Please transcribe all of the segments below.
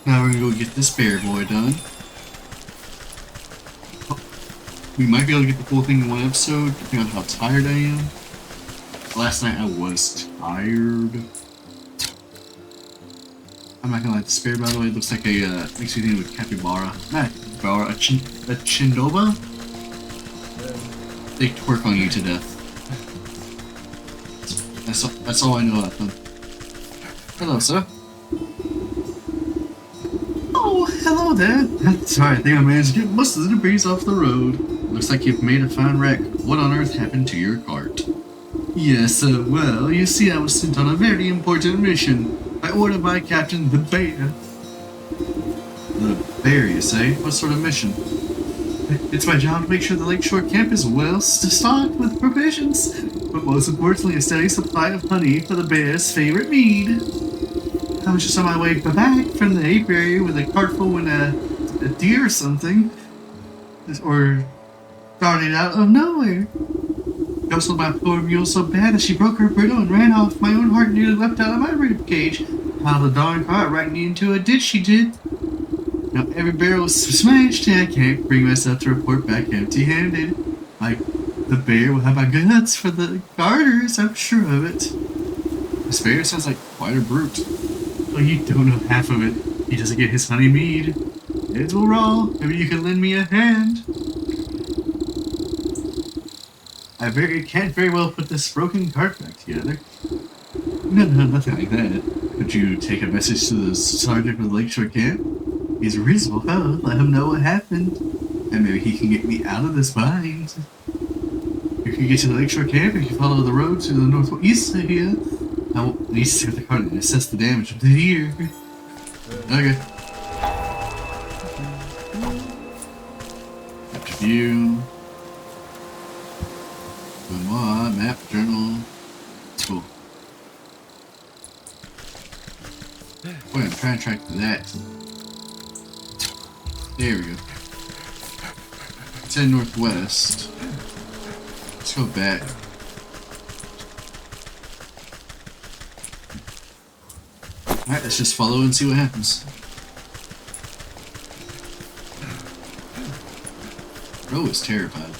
Now we're gonna go get this bear boy done. We might be able to get the full thing in one episode, depending on how tired I am. Last night I was tired. I'm not gonna lie, this bear, by the way, looks like a, makes me think of a capybara. Not a capybara, a chindoba? They twerk on you to death. That's all I know about them. Hello, sir. Oh, hello there. Sorry, I think I managed to get most of the debris off the road. Looks like you've made a fine wreck. What on earth happened to your cart? Yes, well, you see, I was sent on a very important mission by order by Captain the Bear. The Bear, you say? What sort of mission? It's my job to make sure the Lakeshore camp is well stocked with provisions, but most importantly, a steady supply of honey for the bear's favorite mead. I was just on my way back from the apiary with a cart full and a deer or something, or started out of nowhere. Jostled my poor mule so bad that she broke her bridle and ran off. My own heart nearly leapt out of my rib cage. Piled the darn cart right into a ditch she did. Now every barrel was smashed and I can't bring myself to report back empty-handed. The bear will have my guts for the garters, I'm sure of it. This bear sounds like quite a brute. Well, you don't know half of it. He doesn't get his honey mead. It's all raw. Maybe you can lend me a hand. I can't very well put this broken cart back together. No, nothing like that. Could you take a message to the sergeant of the Lakeshore camp? He's a reasonable fellow. Let him know what happened. And maybe he can get me out of this bind. You can get to the Lakeshore camp if you follow the road to the northeast of here. I will need to stay with the cart and assess the damage of the deer. Okay. After view. Memoir, map, journal. Cool. Boy, I'm trying to track that. There we go. Let's head northwest. Let's go back. Alright, let's just follow and see what happens. Ro is terrified.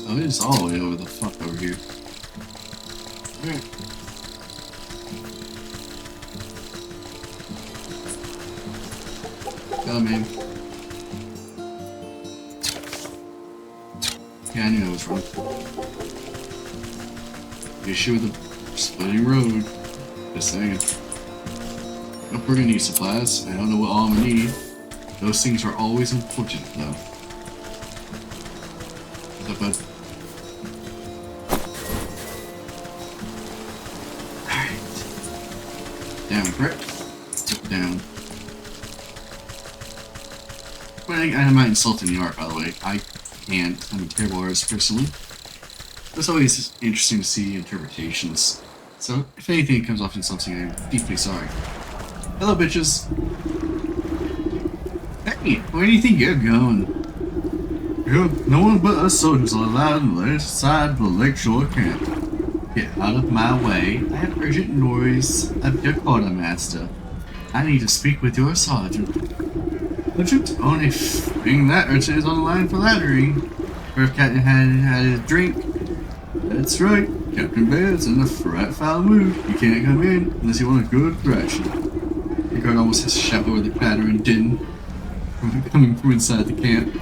Oh, it's all the way over the fuck over here. Alright. Go, man. Yeah, I knew I was wrong. The issue with the splitting road. Just saying. Nope, we're gonna need supplies. I don't know what all I'm gonna need. Those things are always important, though. What's up, bud? Alright. Down, correct? Down. But I'm not insulting the art, by the way. I can't. I'm a terrible artist, personally. It's always interesting to see interpretations. So, if anything comes off insulting, I'm deeply sorry. Hello, bitches. Hey, where do you think you're going? No one but us soldiers are allowed on the left side of the Lakeshore camp. Get out of my way. I have urgent noise of your quartermaster. I need to speak with your sergeant. Sergeant? Only thing that urchin is on the line for lattery. Or if Captain had a drink. That's right. Captain Bear's in a right foul mood. You can't come in unless you want a good thrashing. The guard almost has to shout over the clattering din coming from inside the camp.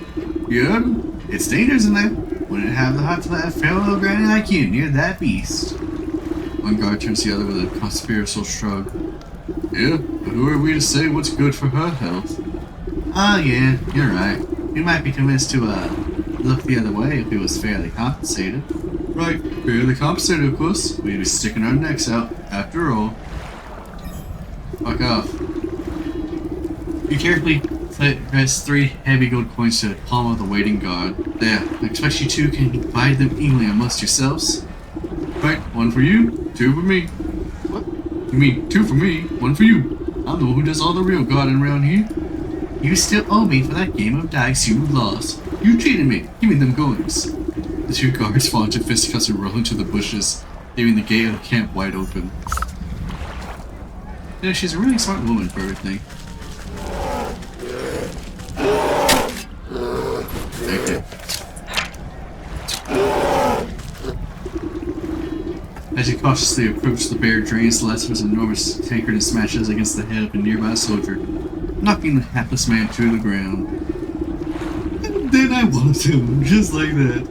Yeah, it's dangerous in there. Wouldn't have the heart to let a fellow granny like you near that beast. One guard turns to the other with a conspiratorial shrug. Yeah, but who are we to say what's good for her health? Oh yeah, you're right. We might be convinced to look the other way if it was fairly compensated. Right, fairly compensated of course. We'd be sticking our necks out, after all. Fuck off. You carefully press 3 heavy gold coins to the palm of the waiting guard. There, I expect you two can divide them evenly amongst yourselves. Right, 1 for you, 2 for me. What? You mean 2 for me, 1 for you. I'm the one who does all the real guarding around here. You still owe me for that game of dice you lost. You cheated me. Give me them coins. The two guards fall into fisticuffs and roll into the bushes, leaving the gate of the camp wide open. Yeah, she's a really smart woman for everything. Okay. As you cautiously approach, the bear drains the last of his enormous tankard and smashes against the head of a nearby soldier, knocking the hapless man to the ground. And then I want him, just like that.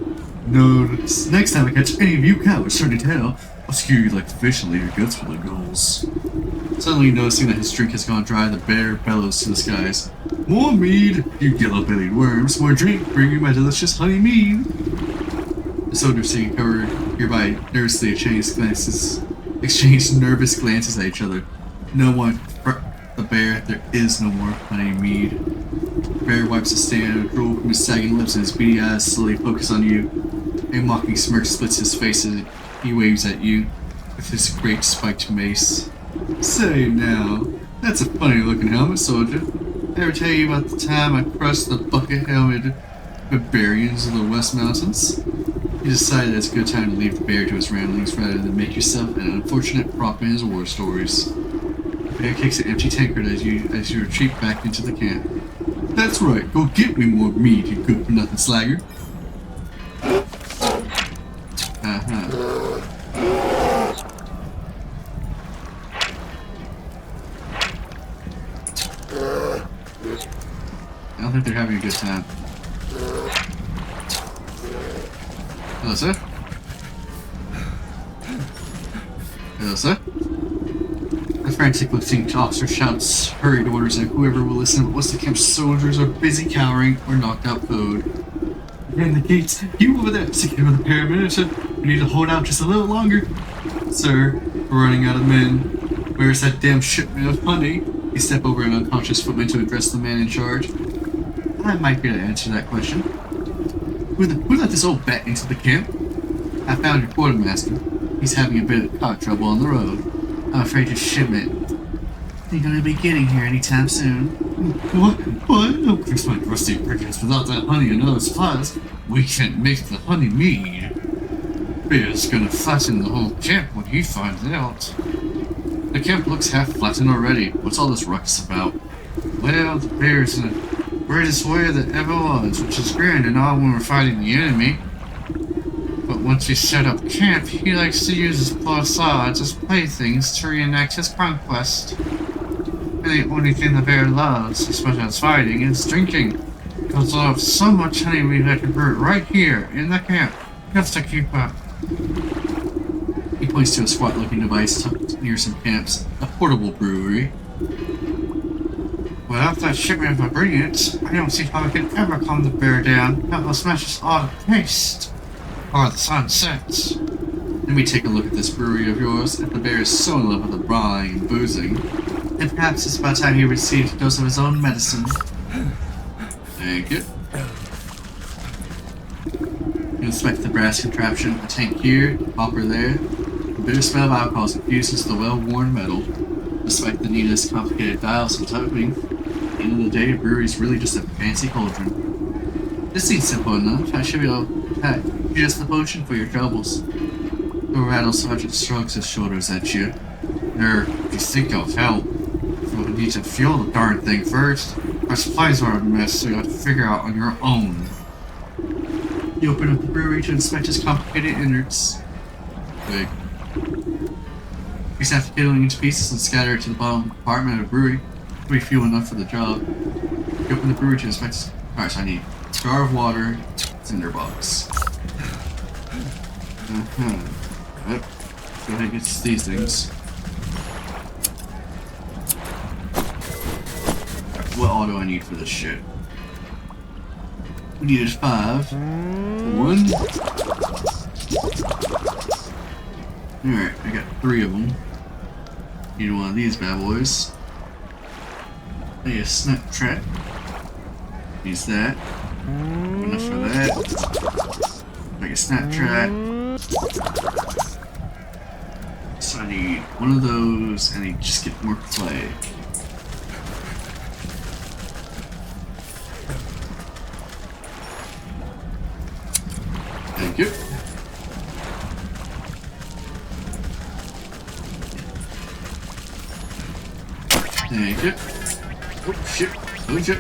No, next time I catch any of you cowards turning tail, I'll skewer you like fish and leave your guts full of gulls. Suddenly noticing that his drink has gone dry, the bear bellows to the skies. More mead, you yellow-bellied worms! More drink, bring you my delicious honey mead! The soldiers sitting covered nearby nervously exchange nervous glances at each other. No one, the bear, there is no more honey mead. The bear wipes a stain of drool from his sagging lips and his beady eyes slowly focus on you. A mocking smirk splits his face as he waves at you with his great spiked mace. Say now, that's a funny looking helmet, soldier. Ever tell you about the time I crushed the bucket-helmeted barbarians of the West Mountains? You decided it's a good time to leave the bear to his ramblings rather than make yourself an unfortunate prop in his war stories. The bear kicks an empty tankard as you retreat back into the camp. That's right, go get me more meat, you good-for-nothing slagger. I don't think they're having a good time. Hello, sir? Hello, sir? The frantic-looking officer shouts hurried orders at whoever will listen, but once the camp's soldiers are busy cowering or knocked out code. Ran the gates. You over there, secure the paramedic. We need to hold out just a little longer. Sir, we're running out of men. Where's that damn shipment of honey? You step over an unconscious footman to address the man in charge. I might be able to answer that question. Who let this old bat into the camp? I found your quartermaster. He's having a bit of car trouble on the road. I'm afraid your shipment ain't gonna be getting here anytime soon. What? Don't curse my rusty bridges. Without that honey and other supplies, we can't make the honey mead. Bear's gonna flatten the whole camp when he finds out. The camp looks half flattened already. What's all this ruckus about? Well, the bear's in the greatest warrior that ever was, which is grand and all when we're fighting the enemy. But once we set up camp, he likes to use his poor swords as playthings to reenact his conquest. And the only thing the bear loves, as much as fighting, is drinking. Because of so much honey we've had to brew right here in the camp, just to keep up. He points to a squat-looking device tucked near some camps, a portable brewery. Without that shipment of ingredients, I don't see how we can ever calm the bear down. That will smash us all to paste. Or the sun sets. Let me take a look at this brewery of yours. If the bear is so in love with the brawling and boozing, then perhaps it's about time he received a dose of his own medicine. Thank you. You inspect the brass contraption, a tank here, a hopper there. The bitter smell of alcohol is infused into the well-worn metal. Despite the needless, complicated dials and typing, at the end of the day, a brewery is really just a fancy cauldron. This seems simple enough. I should be able to just the potion for your troubles. The rattle sergeant shrugs his shoulders at you. If you think I'll help, we'll need to fuel the darn thing first. Our supplies are a mess, so you'll have to figure out on your own. You open up the brewery to inspect its complicated innards. Big. You snap the kettle into pieces and scatter it to the bottom compartment of the brewery. It'll be fuel enough for the job. You open the brewery to inspect its... Alright, so I need a jar of water, cinder box. Yep. Go ahead and get these things. Right, what all do I need for this shit? We needed 5. 1. Alright, I got 3 of them. Need one of these bad boys. I need a snap trap. Use that. Enough for that. Make a snap trap. So I need one of those, and I just get more clay. you. Thank you. Oh shit. Oh shit.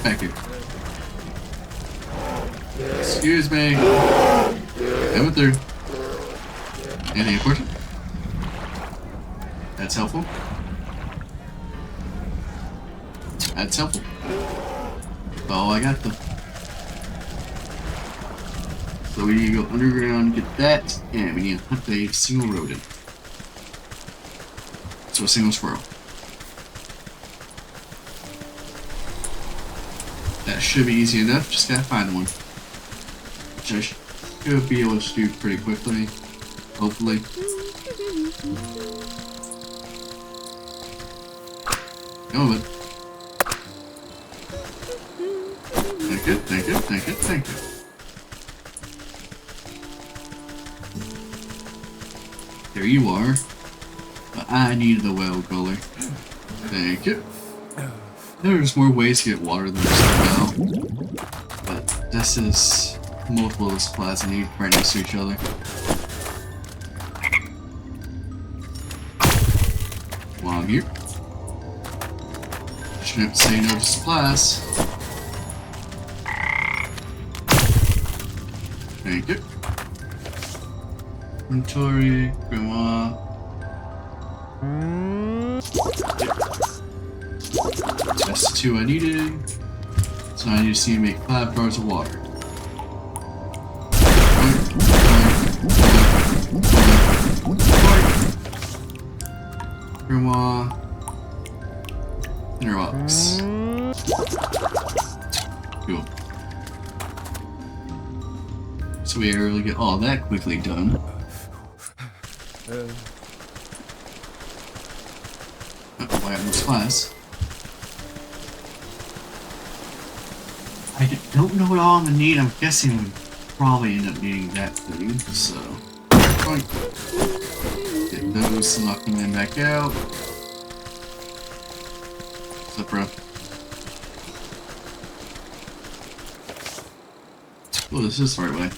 Back here. Excuse me. Coming through. Anything important? That's helpful. That's helpful. Oh, I got them. So we need to go underground, get that, and we need to hunt a single rodent. So a single squirrel. That should be easy enough, just gotta find one. Which I should be able to do pretty quickly, hopefully. Go with it. Thank you, thank you, thank you, thank you. There you are. But I need the well color. Thank you. There's more ways to get water than just a well. But this is multiple of the supplies I need right next to each other. While I'm here. Shouldn't have to say no to supplies. Thank you. Inventory, grandma. That's the 2 I needed. So I just need to make 5 bars of water. Grandma. Inner box. Cool. So we really get all that quickly done. Oh, I got no supplies. I don't know what all I'm gonna need. I'm guessing we'll probably end up needing that thing. So, get those and lock them in back out. What's up, bro? Oh, this is the right way.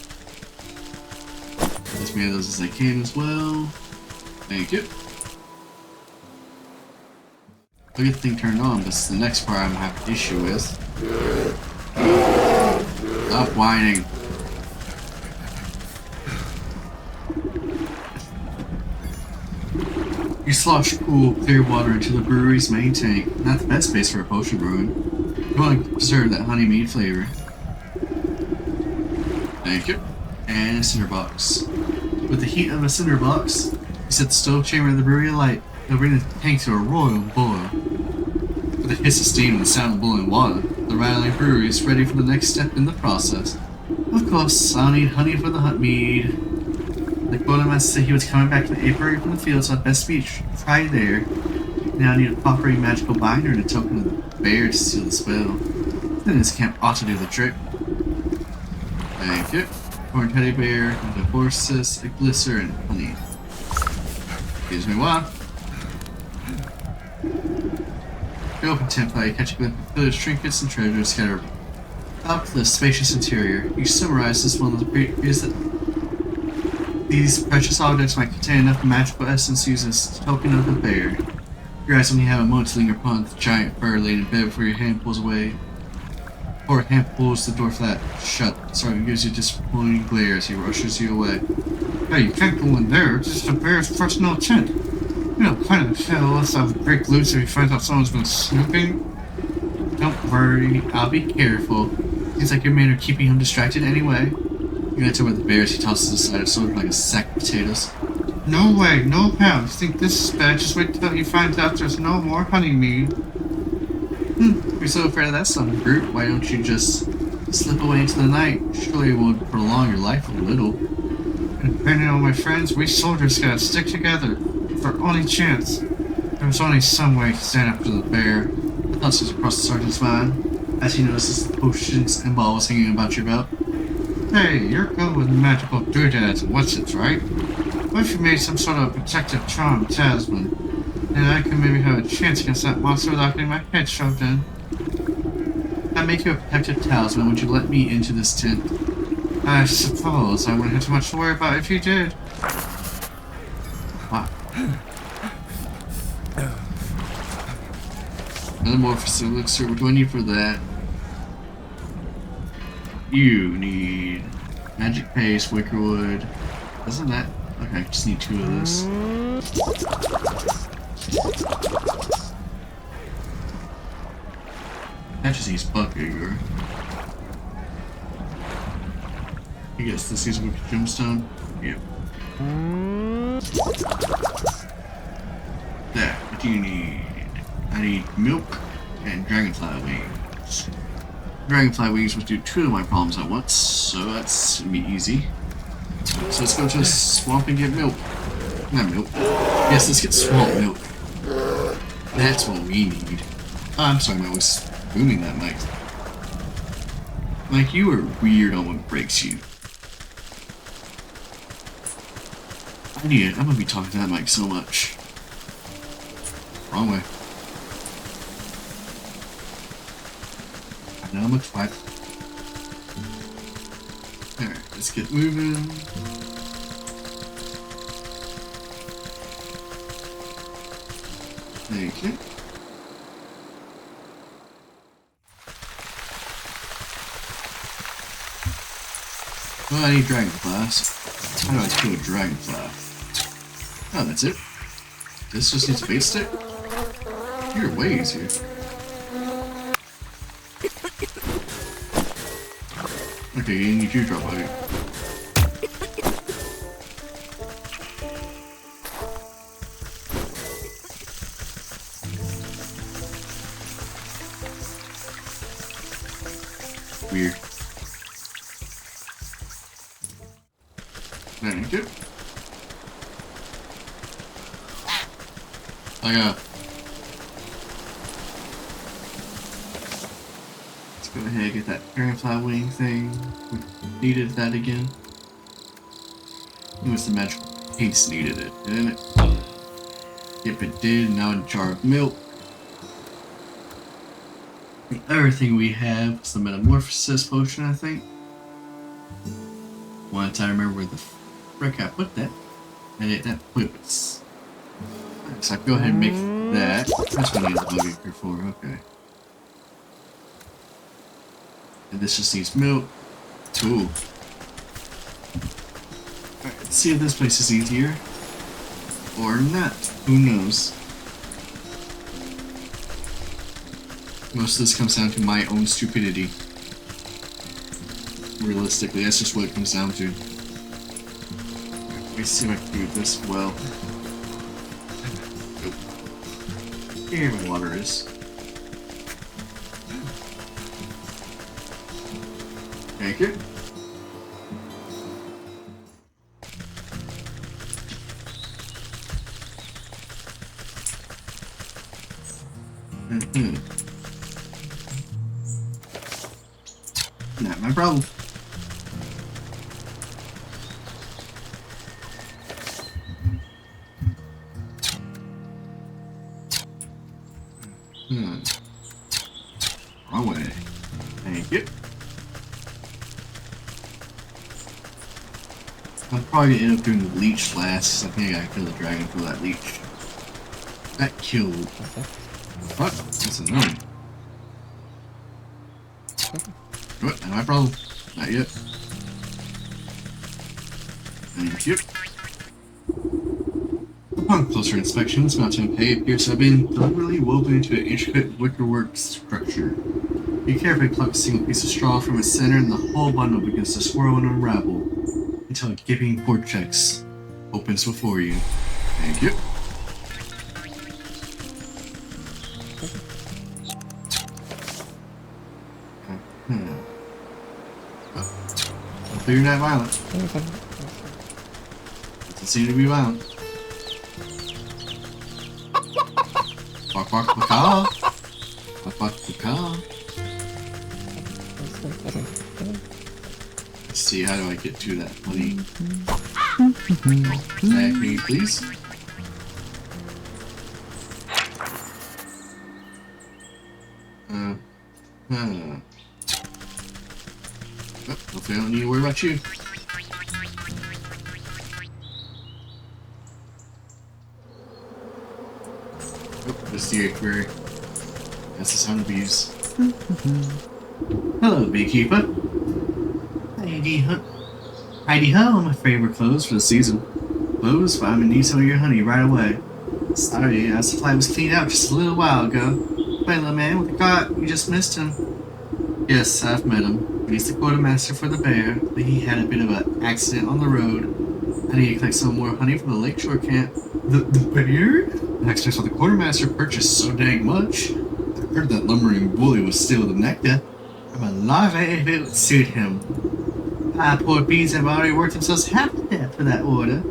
As many of those as I can as well. Thank you. I'll get the thing turned on, but it's the next part I'm gonna have an issue with. Stop whining. You slosh cool, clear water into the brewery's main tank. Not the best space for a potion brewing. You want to preserve that honey mead flavor. Thank you. And a cinder box. With the heat of a cinder box, you set the stove chamber of the brewery alight. It'll bring the tank to a royal boil. With a hiss of steam and the sound of boiling water, the rattling brewery is ready for the next step in the process. Of course, I'll need honey for the hunt mead. The quartermaster said he was coming back to the apiary from the field, so I'd best be right there. Now I need a proper magical binder and a token of the bear to seal the spell. Then this camp ought to do the trick. Thank you. Corn teddy bear, the horses, a glisser, and honey. Excuse me, what? The open temple, you catch a glimpse of village trinkets and treasures scattered out to the spacious interior. You summarize this one of the previous that these precious objects might contain enough magical essence to use as a token of the bear. Your eyes only have a moment to linger upon the giant fur laid in bed before your hand pulls away. Or a hand pulls the door flat shut, so it gives you a disappointing glare as he rushes you away. Hey, you can't go in there, it's just a bear's personal tent. You know, kind of tell us how to break loose if he finds out someone's been snooping. Don't worry, I'll be careful. Seems like your men are keeping him distracted anyway. You enter with the bears, he tosses aside a sword like a sack of potatoes. No way, no how. You think this is bad? Just wait till he finds out there's no more honey mead. If you're so afraid of that son of a brute, why don't you just slip away into the night? Surely it will prolong your life a little. And depending on my friends, we soldiers gotta stick together. It's our only chance. There was only some way to stand up to the bear. The thoughts just across the sergeant's mind as he notices the potions and balls hanging about your belt. Hey, you're good with magical doodads and whatsits, right? What if you made some sort of protective charm talisman? Then I could maybe have a chance against that monster without getting my head shoved in. I'd make you a protective talisman. Would you let me into this tent? I suppose I wouldn't have too much to worry about if you did. Wow. Another morphosis elixir. What do I need for that? You need magic paste, Wytchwood. Isn't that? Okay, I just need 2 of this. That just needs bucket, or I guess this is wicked gemstone. Yep. That. What do you need? I need milk and dragonfly wings. Dragonfly wings would do 2 of my problems at once, so that's gonna be easy. So let's go to a swamp and get milk. Not milk. Yes, let's get swamp milk. That's what we need. Oh, I'm sorry, I was booming that mic. Like, you are weird on what breaks you. I need it. I'm gonna be talking to that mic so much. Wrong way. Now I'm at 5. Alright, let's get moving. Thank you. Oh, I need dragonflies. How do I kill a dragonfly? Oh, that's it. This just needs a bait stick? You're way easier. Okay, you need you drop out. Weird. Thank you. I got. Let's go ahead and get that dragonfly wing thing. We needed that again. It was the magical paste needed it, didn't it? Yep, it did. Now a jar of milk. The other thing we have is the metamorphosis potion, I think. Once I remember where the frick I put that. And that whips. So I go ahead and make that. That's what I need the bug anchor for, okay. And this just needs milk. Ooh. Alright, let's see if this place is easier. Or not. Who knows? Most of this comes down to my own stupidity. Realistically, that's just what it comes down to. Let me see if I can do this well. Here my water is. Thank you. Not my problem. Wrong way. Thank you. I'm probably gonna end up doing the leech last. I think I gotta kill the dragon for that leech. That killed. What? That's annoying. What? Not my problem. Not yet. Thank you. Upon closer inspection, this mountain cave appears to have been deliberately woven into an intricate wickerwork structure. You carefully pluck a single piece of straw from its center, and the whole bundle begins to swirl and unravel until a gaping vortex opens before you. Thank you. Hopefully you're not violent. Doesn't seem to be violent. Bark, bark, macaw. Bark, bark, macaw. Let's see, how do I get to that honey? Tag me, please. Oh, hopefully I don't need to worry about you. Oh, there's the apiary. That's the sound of bees. Hello, beekeeper. Heidi ho, I'm afraid we're closed for the season. Closed, but I'm gonna need some of your honey right away. Sorry, our supply was cleaned out just a little while ago. Funny little man with the cart, you just missed him. Yes, I've met him. He's the quartermaster for the bear, but he had a bit of an accident on the road. I need to collect some more honey from the lakeshore camp. The bear? Next time I saw the quartermaster purchased so dang much. I heard that lumbering bully was stealing the nectar. I'm alive if it would suit him. Ah, poor bees have already worked themselves half to death for that order.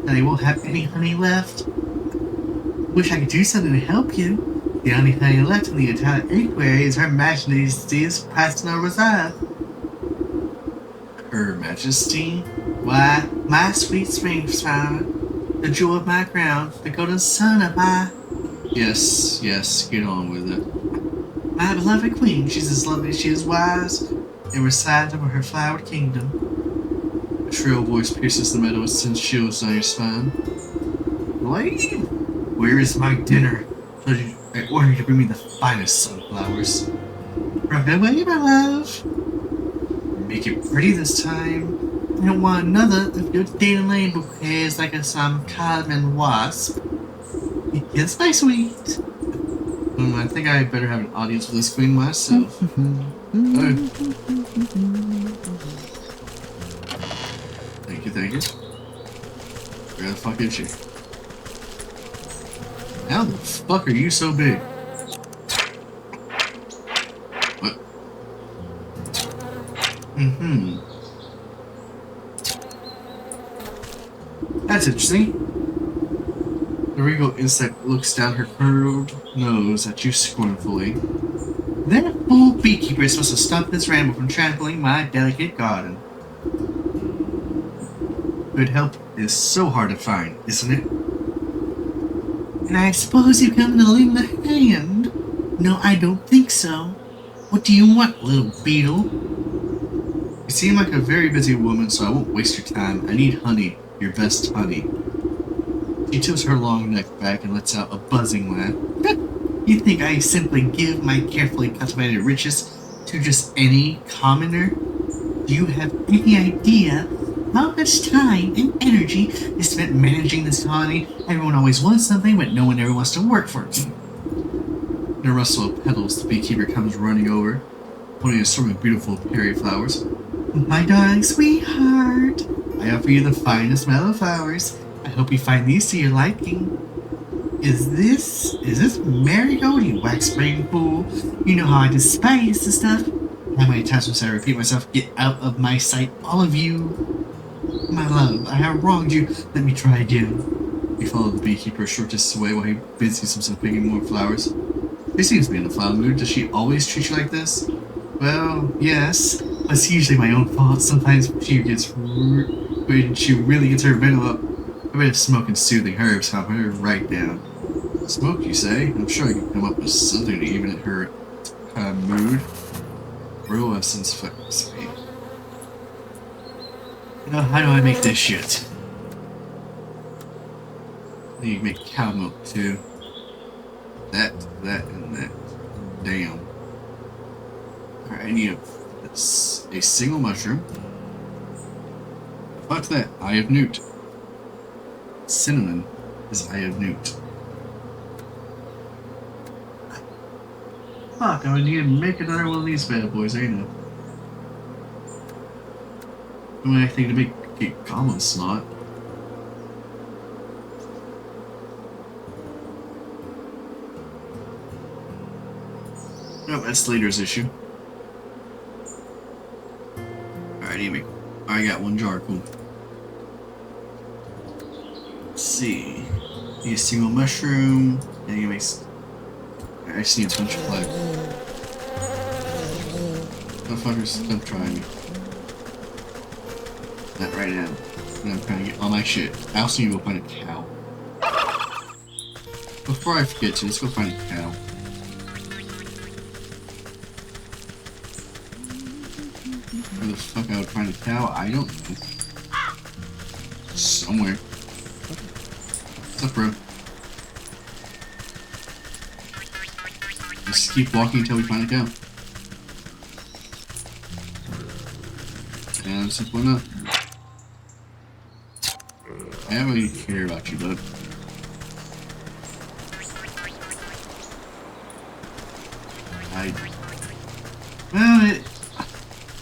Now they won't have any honey left. Wish I could do something to help you. The only honey left in the entire apiary is Her Majesty's Personal Reserve. Her Majesty? Why, my sweet spring flower, the jewel of my crown, the golden sun of my... Yes, get on with it. My beloved queen, she's as lovely as she is wise, and resides over her flowered kingdom. A shrill voice pierces the meadow and sends chills down your spine. Lady, where is my dinner? I ordered you to bring me the finest sunflowers. Right away, my love. Make it pretty this time. I don't want another of your dandelion bouquets like some cardamom wasp. Yes, my sweet. I think I better have an audience with this queen myself. Oh. Thank you. Where the fuck is she? How the fuck are you so big? What? That's interesting. The regal insect looks down her curved nose at you scornfully. That fool beekeepers must have stopped this ramble from trampling my delicate garden. Good help is so hard to find, isn't it? And I suppose you come to lend a hand? No, I don't think so. What do you want, little beetle? You seem like a very busy woman, so I won't waste your time. I need honey, your best honey. She tilts her long neck back and lets out a buzzing laugh. You think I simply give my carefully cultivated riches to just any commoner? Do you have any idea how much time and energy is spent managing this colony? Everyone always wants something, but no one ever wants to work for it. In a rustle of petals, the beekeeper comes running over, holding a swarm of beautiful berry flowers. My darling sweetheart, I offer you the finest meadow flowers. I hope you find these to your liking. Is this marigold, you wax-brained fool? You know how I despise this stuff. How many times must I repeat myself? Get out of my sight, all of you. My love, I have wronged you. Let me try again. You follow the beekeeper a short distance away while he busies himself picking more flowers. She seems to be in a flower mood. Does she always treat you like this? Well, yes. But it's usually my own fault. Sometimes when she really gets her venom up, a bit of smoke and soothing herbs calm her right down. Smoke, you say? I'm sure I can come up with something to even her mood. Real essence flex me. Now, how do I make this shit? I need to make cow milk too. That, and that. Damn. Alright, I need a single mushroom. Fuck that. Eye of Newt. Cinnamon is Eye of Newt. Fuck, I need to make another one of these bad boys, ain't I? Doing anything to make a common slot. No, that's later's issue. Alright, I got one jar, cool. Let's see. Need a single mushroom. And you make. I just need a bunch of flags. Motherfuckers, don't try me. Not right now. I'm trying to get all my shit. I also need to go find a cow. Before I forget to, let's go find a cow. Where the fuck I would find a cow, I don't know. Somewhere. What's up, bro? Just keep walking until we find a cow. And simple enough. I don't really care about you, bud. Well,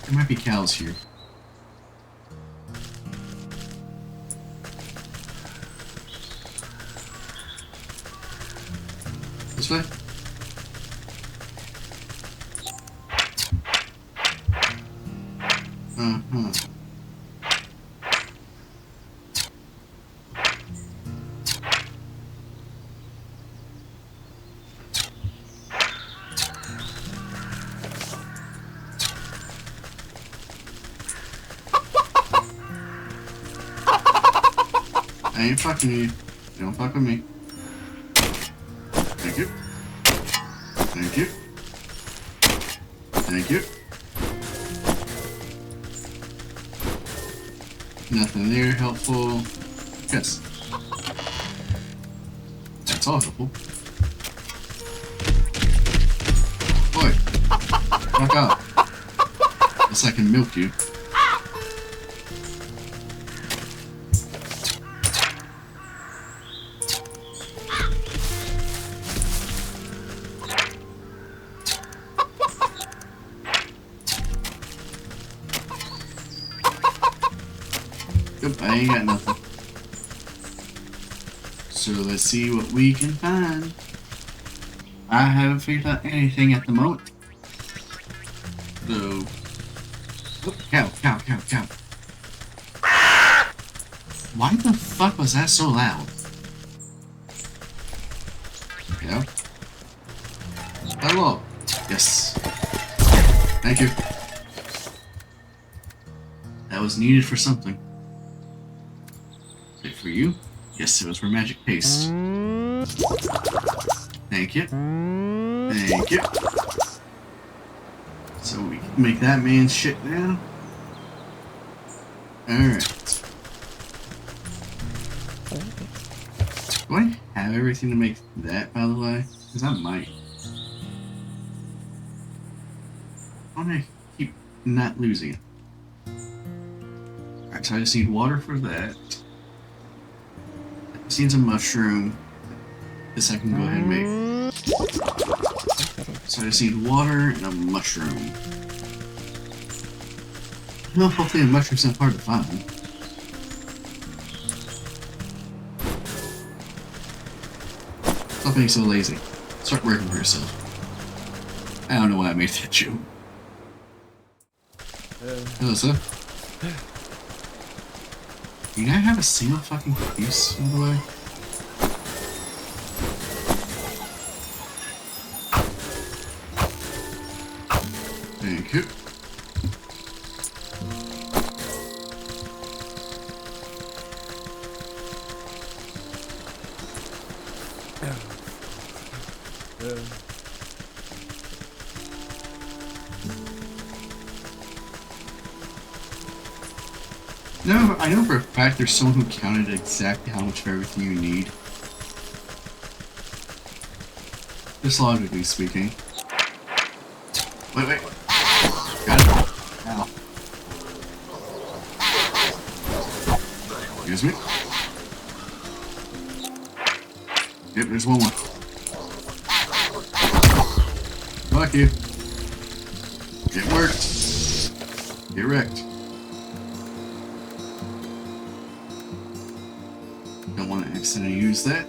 there might be cows here. This way? Uh-huh. I ain't fucking with you. You don't fuck with me. Thank you. Thank you. Thank you. Nothing there helpful. Yes. That's all helpful. Boy. Fuck off. Guess I can milk you. Nope, I ain't got nothing. So let's see what we can find. I haven't figured out anything at the moment. So... Oh, cow. Why the fuck was that so loud? Yeah. Hello. Yes. Thank you. That was needed for something. Is it for you? Yes, it was for magic paste. Thank you. Thank you. So we can make that man's shit now. Alright. Do I have everything to make that, by the way? Because I might. I want to keep not losing it. Alright, so I just need water for that. I just need a mushroom. This I can go ahead and make. So I just need water and a mushroom. Well, hopefully a mushroom's not hard to find. Stop being so lazy. Start working for yourself. I don't know why I made that joke. Hello, sir. Do you not have a single fucking piece, by the way? Thank you. No, I know for a fact there's someone who counted exactly how much of everything you need. Just logically speaking. Wait. Got it. Ow. Excuse me. Yep, there's one more. Fuck you. It worked. Get wrecked. Don't want to accidentally use that.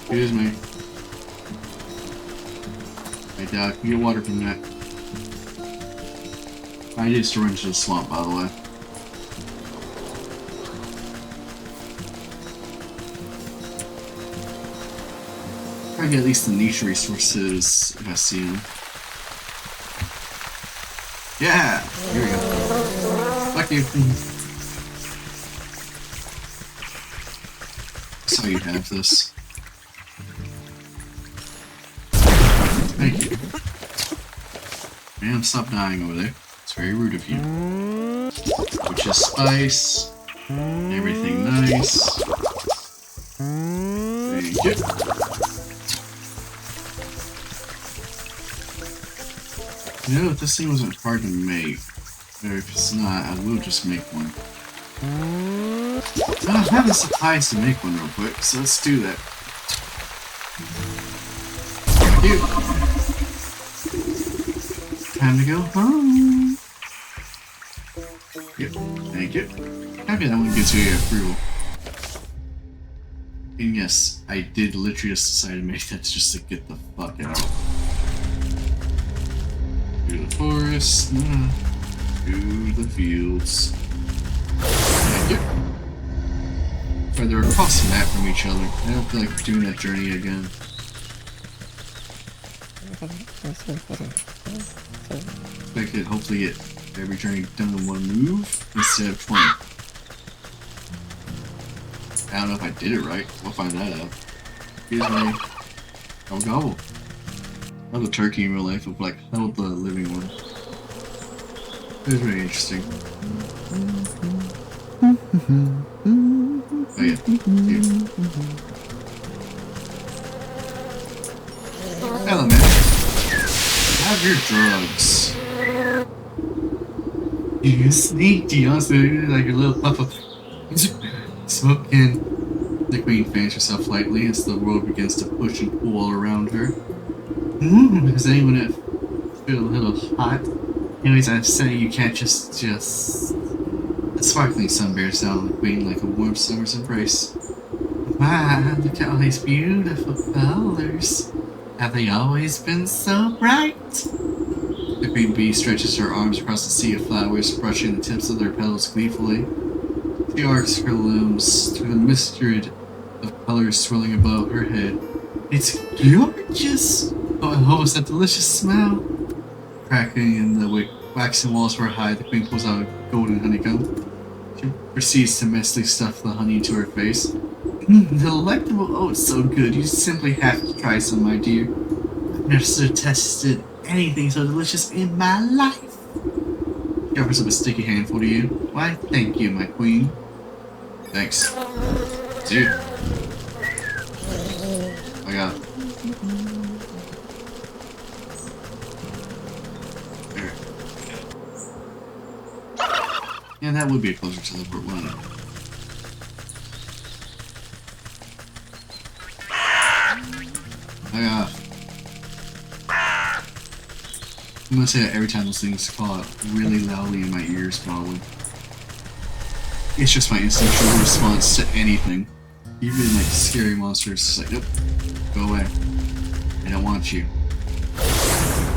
Excuse me. Hey, Doc, you get water from that. I need to run into the swamp, by the way. Try to get at least the niche resources if I see them. Yeah! Here we go. Fuck you. That's how you have this. Thank you. Man, stop dying over there. It's very rude of you. Which is spice. Everything nice. Thank you. You know, if this thing wasn't hard to make, or if it's not, I will just make one. I don't have the supplies to make one real quick, so let's do that. Thank you. Time to go home. Yep, thank you. Happy that one gives you approval. And yes, I did literally just decide to make that just to get the fuck out. Through the forest, through the fields. Thank you. But they're across the map from each other. I don't feel like doing that journey again. I could hopefully get every journey done in one move instead of 20. I don't know if I did it right. We'll find that out. Excuse me. Oh, gobble. How the turkey in real life look like how the living one. It was really interesting. Oh yeah. Here. Hello, man. Have your drugs. You sneaky, honestly, like a little puff of smoking. The queen fans herself lightly as the world begins to push and pull all around her. Does anyone feel a little hot? Anyways, I say you can't just. The sparkling sun bears down on the queen like a warm summer's embrace. Wow, look at all these beautiful colors. Have they always been so bright? The queen bee stretches her arms across the sea of flowers, brushing the tips of their petals gleefully. She arcs her looms through the myriad of colors swirling above her head. It's gorgeous! Oh, it's that delicious smell! Cracking in the waxen walls were high, the queen pulls out a golden honeycomb. She proceeds to messily stuff the honey into her face. Delectable! Oh, it's so good. You simply have to try some, my dear. I've never tasted anything so delicious in my life. She offers up a sticky handful to you. Why, thank you, my queen. Thanks. Dude. I got it. There. Yeah, that would be a closer teleport, wouldn't it? I'm gonna say that every time those things call out really loudly in my ears, probably. It's just my instinctual response to anything. Even like scary monsters, it's like, nope, go away. I don't want you.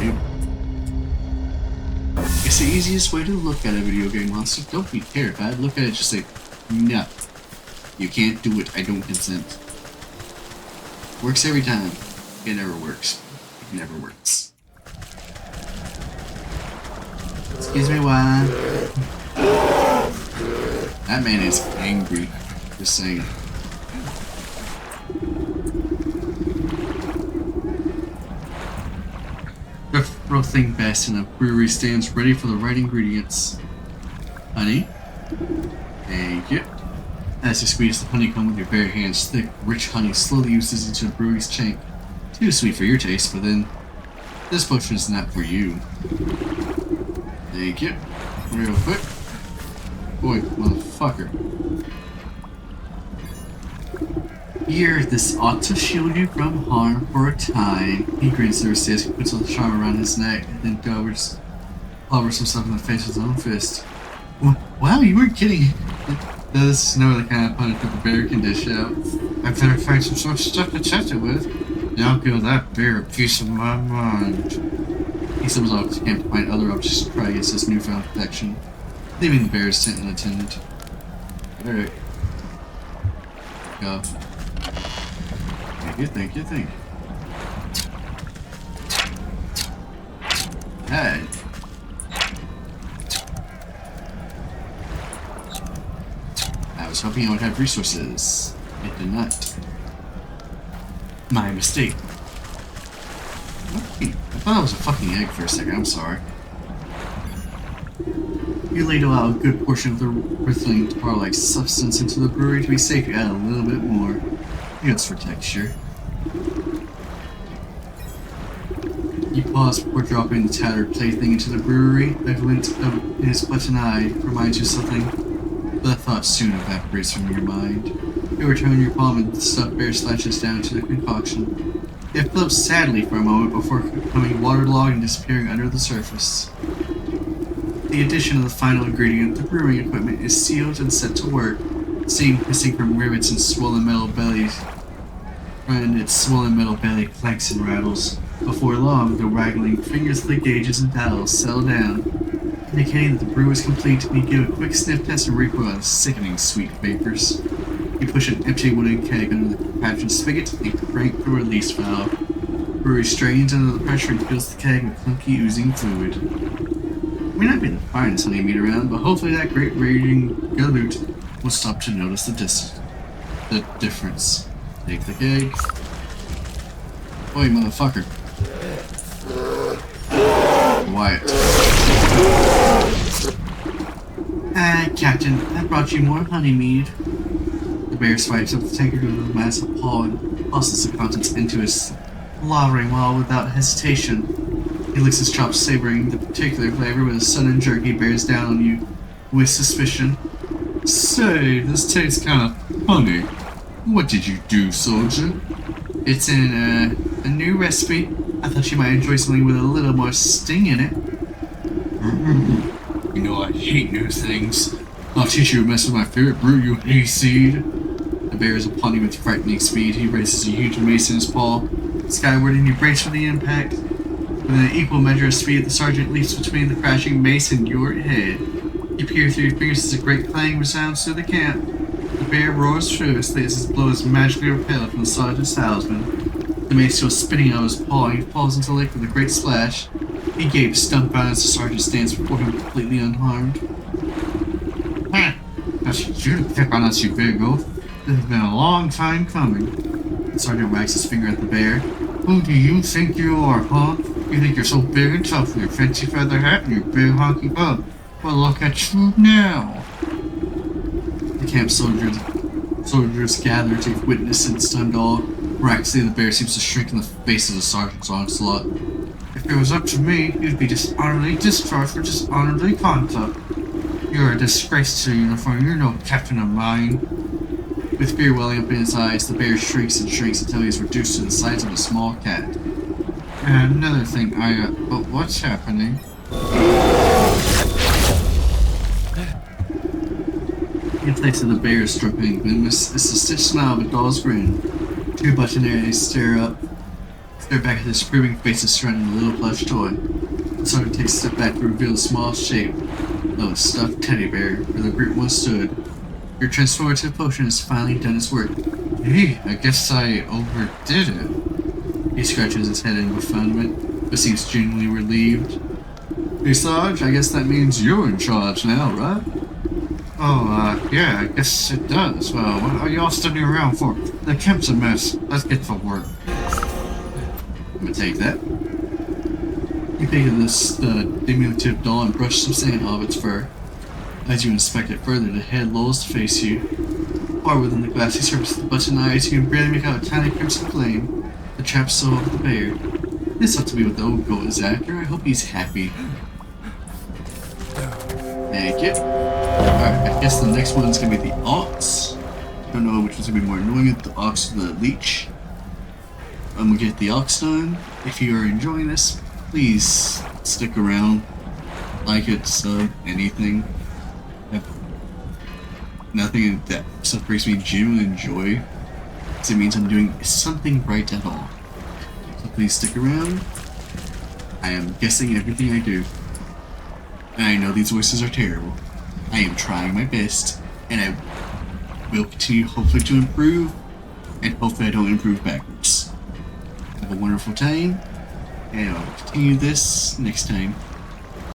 Nope. It's the easiest way to look at a video game monster. Don't be terrified. Look at it, just say, no. You can't do it. I don't consent. Works every time. It never works. It never works. Excuse me, why? That man is angry. Just saying. The frothing bastion of brewery stands ready for the right ingredients. Honey. Thank you. As you squeeze the honeycomb with your bare hands, thick, rich honey slowly oozes into the brewery's tank. Too sweet for your taste, but then this potion is not for you. Thank you. Real quick. Boy, motherfucker. Here, this ought to shield you from harm for a time. He grins through his teeth, puts a charm around his neck, and then covers himself in the face with his own fist. Wow, you weren't kidding. This is no the kind of punch that the bear can dish out. I better find some stuff to test it with. Now give that bear a piece of my mind. He stumbles off to camp to find other objects to try against his newfound protection, leaving the bear's tent unattended. Alright. Go. Thank you, thank you, thank you. Hey. I was hoping I would have resources. It did not. My mistake. I thought it was a fucking egg for a second, I'm sorry. You ladle out a good portion of the rippling tar-like substance into the brewery. To be safe, you add a little bit more, just for texture. You pause before dropping the tattered plaything into the brewery. A glint in his button eye reminds you of something, but the thought soon evaporates from your mind. You return your palm and the stuffed bear slashes down to the concoction. It floats sadly for a moment before becoming waterlogged and disappearing under the surface. The addition of the final ingredient, the brewing equipment, is sealed and set to work, steam hissing from rivets and swollen metal bellies. And its swollen metal belly clanks and rattles. Before long, the waggling fingers of the gauges and dials settle down, indicating that the brew is complete, and you give a quick sniff test and recoil out of sickening sweet vapors. You push an empty wooden keg under the compaction spigot and crank the release valve. The brewery strains under the pressure and fills the keg with clunky, oozing fluid. It may not be the finest honey meat around, but hopefully that great raging galoot will stop to notice the difference. Take the keg. Oi, motherfucker. Quiet. Captain, I brought you more honey mead. The bear swipes up the tankard with a massive paw and tosses the contents into his slobbering maw without hesitation. He licks his chops, savoring the particular flavor. With a sudden jerk, he bears down on you with suspicion. Say, this tastes kind of funny. What did you do, soldier? It's in a new recipe. I thought you might enjoy something with a little more sting in it. You know I hate new things. I'll teach you to mess with my favorite brew, you hayseed. The bear is upon you with frightening speed. He raises a huge mace in his paw skyward, and you brace for the impact. With an equal measure of speed, the sergeant leaps between the crashing mace and your head. You peer through your fingers as a great clang resounds through the camp. The bear roars furiously as his blow is magically repelled from the sergeant's talisman. The mace goes spinning out of his paw, and he falls into the lake with a great splash. He gapes, dumbfounded, as the sergeant stands before him completely unharmed. That's you to pick on us, you big oaf. This has been a long time coming. The sergeant wags his finger at the bear. Who do you think you are, huh? You think you're so big and tough with your fancy feather hat and your big honky bug. Well, look at you now. The camp soldiers gather to witness and stunned awe. Miraculously, the bear seems to shrink in the face of the sergeant's onslaught. If it was up to me, you'd be dishonorably discharged for dishonorably conduct. You're a disgrace to your uniform. You're no captain of mine. With fear welling up in his eyes, the bear shrinks and shrinks until he is reduced to the size of a small cat. And another thing, but what's happening? In place of the bear's dripping glimness is the stitched smile of a doll's grin. Two button eyes stare back at the screaming faces surrounding the little plush toy. The sergeant takes a step back to reveal the small shape of a stuffed teddy bear where the group once stood. Your transformative potion has finally done its work. Gee, I guess I overdid it. He scratches his head in befuddlement, but seems genuinely relieved. Hey, Sarge, I guess that means you're in charge now, right? Oh, yeah, I guess it does. Well, what are y'all standing around for? The camp's a mess. Let's get to work. I'm gonna take that. You pick up the diminutive doll and brush some sand off its fur. As you inspect it further, the head lolls to face you. Far within the glassy surface of the button eyes, you can barely make out a tiny crimson flame. The trapped soul of the bear. This ought to be what the old goat is after. I hope he's happy. Thank you. Alright, I guess the next one's gonna be the ox. Don't know which one's gonna be more annoying, the ox or the leech. I'm gonna get the ox done. If you are enjoying this, please stick around. Like it, sub, anything. Nothing that stuff brings me genuine joy, because it means I'm doing something right at all. So please stick around. I am guessing everything I do. And I know these voices are terrible. I am trying my best, and I will continue hopefully to improve, and hopefully I don't improve backwards. Have a wonderful time, and I'll continue this next time.